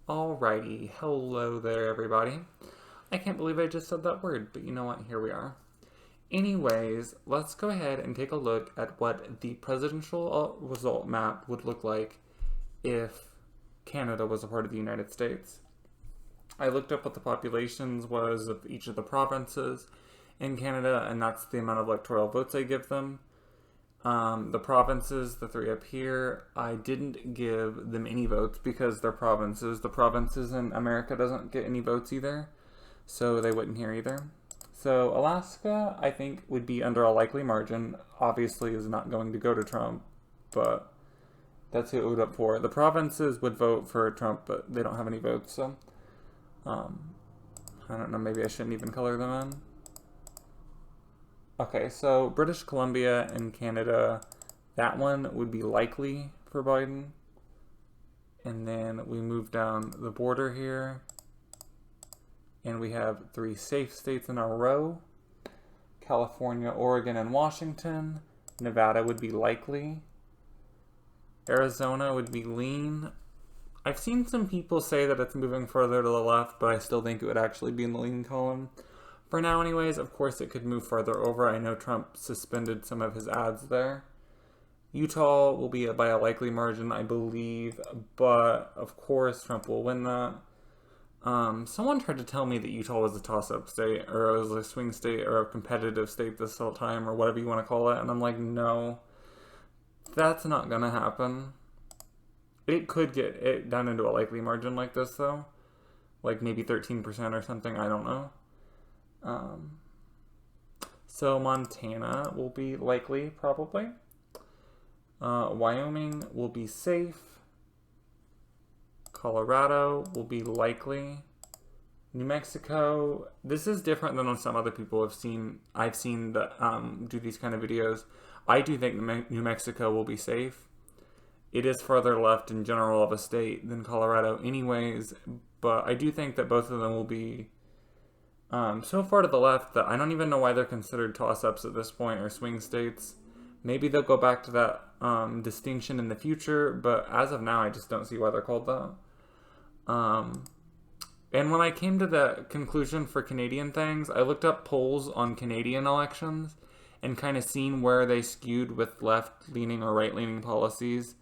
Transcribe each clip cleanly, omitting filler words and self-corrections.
Alrighty, hello there, everybody. I can't believe I just said that word, but you know what? Here we are. Anyways, let's go ahead and take a look at what the presidential result map would look like if Canada was a part of the United States. I looked up what the populations was of each of the provinces in Canada, and that's the amount of electoral votes I give them. The provinces, the three up here, I didn't give them any votes because they're provinces. The provinces in America doesn't get any votes either, so they wouldn't here either. So Alaska, I think, would be under a likely margin. Obviously, is not going to go to Trump, but that's who it would up for. The provinces would vote for Trump, but they don't have any votes, so I don't know. Maybe I shouldn't even color them in. Okay, so British Columbia and Canada, that one would be likely for Biden. And then we move down the border here, and we have 3 safe states in a row. California, Oregon, and Washington. Nevada would be likely. Arizona would be lean. I've seen some people say that it's moving further to the left, but I still think it would actually be in the lean column. For now anyways, of course it could move farther over. I know Trump suspended some of his ads there. Utah will be by a likely margin, I believe, but of course Trump will win that. Someone tried to tell me that Utah was a toss-up state, or it was a swing state, or a competitive state this whole time, or whatever you want to call it, and I'm like, no, that's not gonna happen. It could get it down into a likely margin like this, though. Like maybe 13% or something, I don't know. So Montana will be likely, probably. Wyoming will be safe. Colorado will be likely. New Mexico, this is different than some other people have seen. I've seen that do these kind of videos. I do think New Mexico will be safe. It is further left in general of a state than Colorado anyways, but I do think that both of them will be so far to the left that I don't even know why they're considered toss-ups at this point, or swing states. Maybe they'll go back to that distinction in the future, but as of now, I just don't see why they're called that. And when I came to the conclusion for Canadian things, I looked up polls on Canadian elections and kind of seen where they skewed with left-leaning or right-leaning policies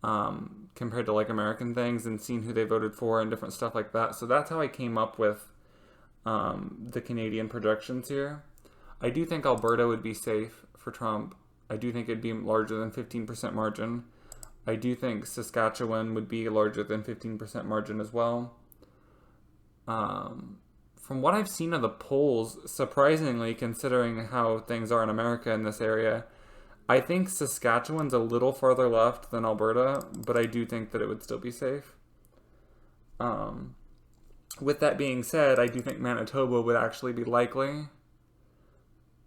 compared to like American things, and seen who they voted for and different stuff like that. So that's how I came up with the Canadian projections here. I do think Alberta would be safe for Trump. I do think it'd be larger than 15% margin. I do think Saskatchewan would be larger than 15% margin as well. From what I've seen of the polls, surprisingly, considering how things are in America in this area, I think Saskatchewan's a little farther left than Alberta, but I do think that it would still be safe. With that being said, I do think Manitoba would actually be likely.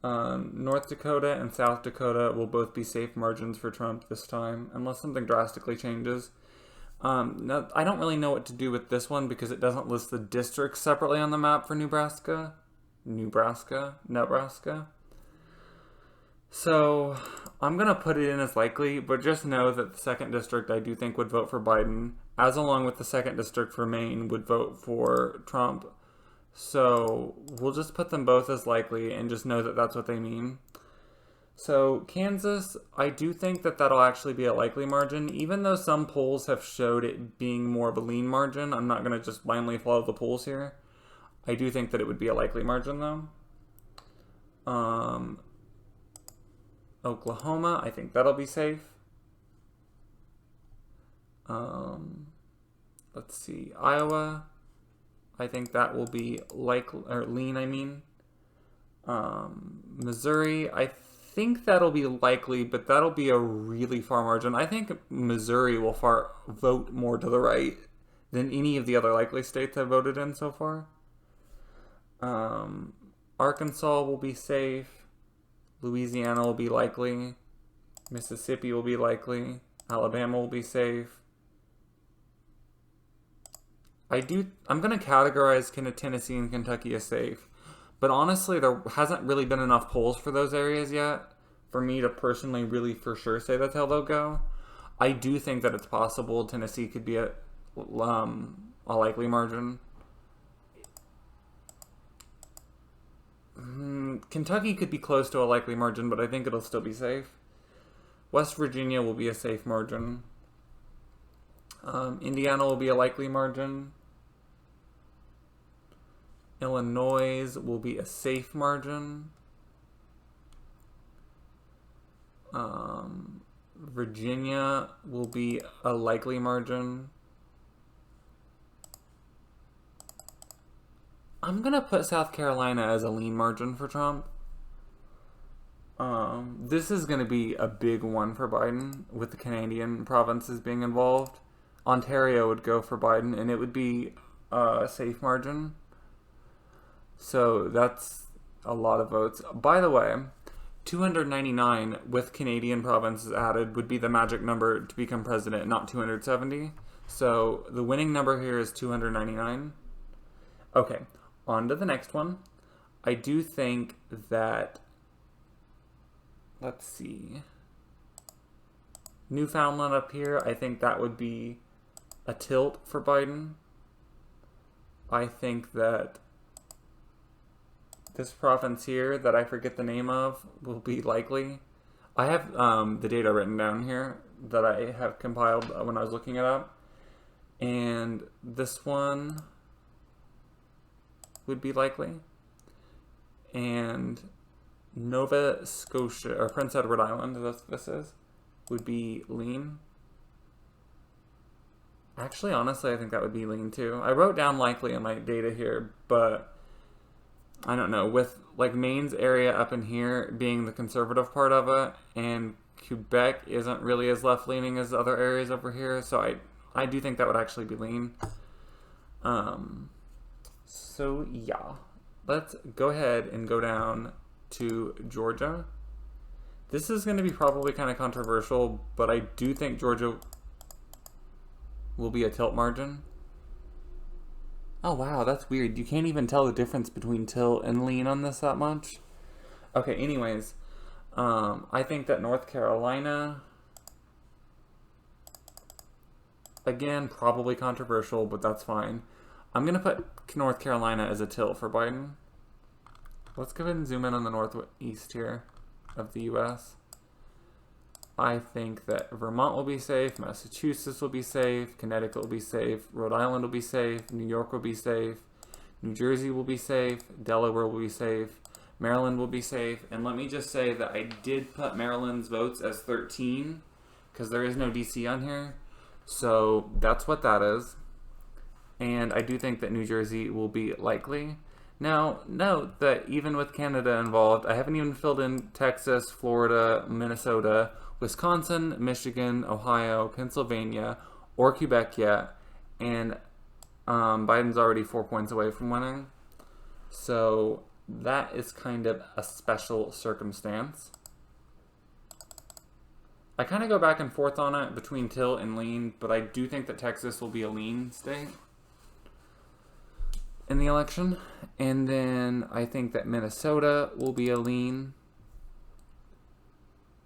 North Dakota and South Dakota will both be safe margins for Trump this time, unless something drastically changes. Now, I don't really know what to do with this one because it doesn't list the districts separately on the map for Nebraska. So I'm going to put it in as likely, but just know that the 2nd district I do think would vote for Biden, as along with the 2nd district for Maine would vote for Trump. So we'll just put them both as likely and just know that that's what they mean. So Kansas, I do think that that'll actually be a likely margin, even though some polls have showed it being more of a lean margin. I'm not going to just blindly follow the polls here. I do think that it would be a likely margin, though. Oklahoma, I think that'll be safe. Let's see, Iowa, I think that will be lean, I mean. Missouri, I think that'll be likely, but that'll be a really far margin. I think Missouri will vote more to the right than any of the other likely states I've voted in so far. Arkansas will be safe. Louisiana will be likely. Mississippi will be likely. Alabama will be safe. I'm going to categorize Tennessee and Kentucky as safe. But honestly, there hasn't really been enough polls for those areas yet for me to personally really for sure say that's how they'll go. I do think that it's possible Tennessee could be a likely margin. Kentucky could be close to a likely margin, but I think it'll still be safe. West Virginia will be a safe margin. Indiana will be a likely margin. Illinois will be a safe margin. Virginia will be a likely margin. I'm going to put South Carolina as a lean margin for Trump. This is going to be a big one for Biden with the Canadian provinces being involved. Ontario would go for Biden, and it would be a safe margin. So that's a lot of votes. By the way, 299 with Canadian provinces added would be the magic number to become president, not 270. So the winning number here is 299. Okay, on to the next one. I do think that, let's see, Newfoundland up here, I think that would be a tilt for Biden. I think that this province here that I forget the name of will be likely. I have the data written down here that I have compiled when I was looking it up. And this one would be likely. And Nova Scotia, or Prince Edward Island, that's what this is, would be lean. Actually, honestly, I think that would be lean too. I wrote down likely in my data here, but I don't know, with like Maine's area up in here being the conservative part of it, and Quebec isn't really as left-leaning as other areas over here, so I do think that would actually be lean. So yeah, let's go ahead and go down to Georgia. This is going to be probably kind of controversial, but I do think Georgia will be a tilt margin. Oh wow, that's weird. You can't even tell the difference between tilt and lean on this that much. Okay, anyways, I think that North Carolina, again, probably controversial, but that's fine. I'm going to put North Carolina as a tilt for Biden. Let's go ahead and zoom in on the northeast here of the U.S. I think that Vermont will be safe, Massachusetts will be safe, Connecticut will be safe, Rhode Island will be safe, New York will be safe, New Jersey will be safe, Delaware will be safe, Maryland will be safe. And let me just say that I did put Maryland's votes as 13 because there is no DC on here. So that's what that is. And I do think that New Jersey will be likely. Now, note that even with Canada involved, I haven't even filled in Texas, Florida, Minnesota, Wisconsin, Michigan, Ohio, Pennsylvania, or Quebec yet. And Biden's already 4 points away from winning. So that is kind of a special circumstance. I kind of go back and forth on it between tilt and lean, but I do think that Texas will be a lean state in the election. And then I think that Minnesota will be a lean.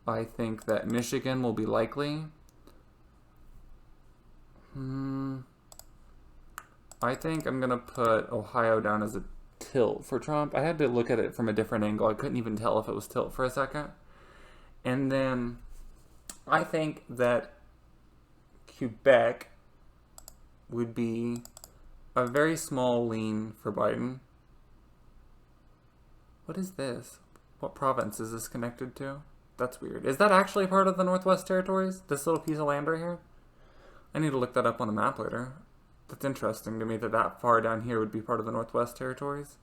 I think that Michigan will be likely. I think I'm going to put Ohio down as a tilt for Trump. I had to look at it from a different angle. I couldn't even tell if it was tilt for a second. And then I think that Quebec would be a very small lean for Biden. What is this? What province is this connected to? That's weird. Is that actually part of the Northwest Territories? This little piece of land right here? I need to look that up on the map later. That's interesting to me that that far down here would be part of the Northwest Territories.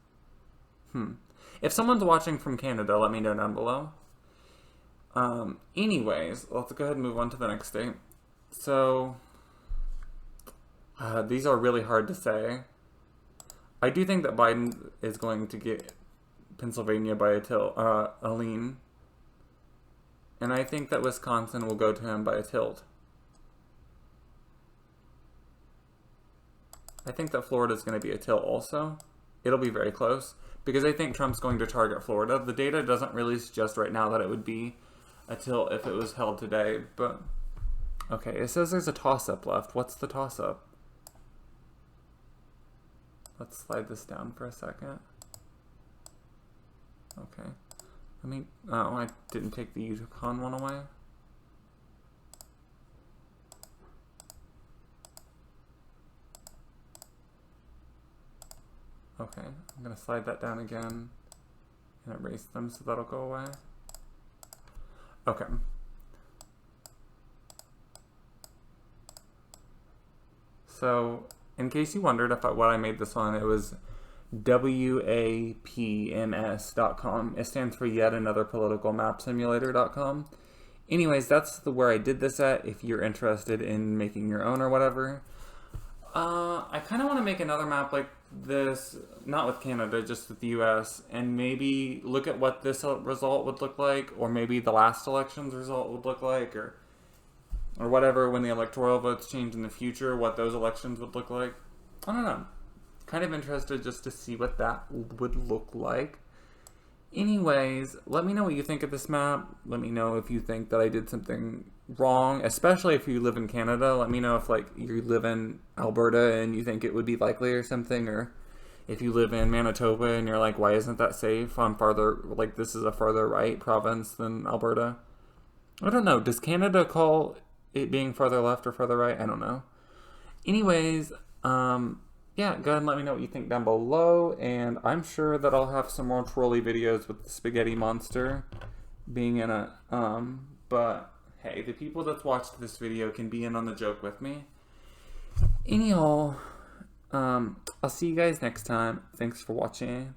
If someone's watching from Canada, let me know down below. Anyways, let's go ahead and move on to the next state. So, these are really hard to say. I do think that Biden is going to get Pennsylvania by a lean. And I think that Wisconsin will go to him by a tilt. I think that Florida is going to be a tilt also. It'll be very close because I think Trump's going to target Florida. The data doesn't really suggest right now that it would be a tilt if it was held today, but okay, it says there's a toss-up left. What's the toss-up? Let's slide this down for a second. Okay. Oh, I didn't take the Yukon one away. Okay, I'm gonna slide that down again and erase them so that'll go away. Okay. So, in case you wondered what I made this on, it was WAPMS.com. It stands for Yet Another Political Map Simulator.com. Anyways, that's where I did this at if you're interested in making your own or whatever. I kind of want to make another map like this, not with Canada, just with the US, and maybe look at what this result would look like, or maybe the last election's result would look like, or whatever, when the electoral votes change in the future, what those elections would look like. I don't know. Kind of interested just to see what that would look like. Anyways, let me know what you think of this map. Let me know if you think that I did something wrong, especially if you live in Canada. Let me know if like you live in Alberta and you think it would be likely or something, or if you live in Manitoba and you're like, why isn't that safe? I'm farther, like this is a farther right province than Alberta. I don't know. Does Canada call it being farther left or farther right? I don't know. Anyways, yeah, go ahead and let me know what you think down below, and I'm sure that I'll have some more trolley videos with the spaghetti monster being in it. But hey, the people that's watched this video can be in on the joke with me. Anyhow, I'll see you guys next time. Thanks for watching.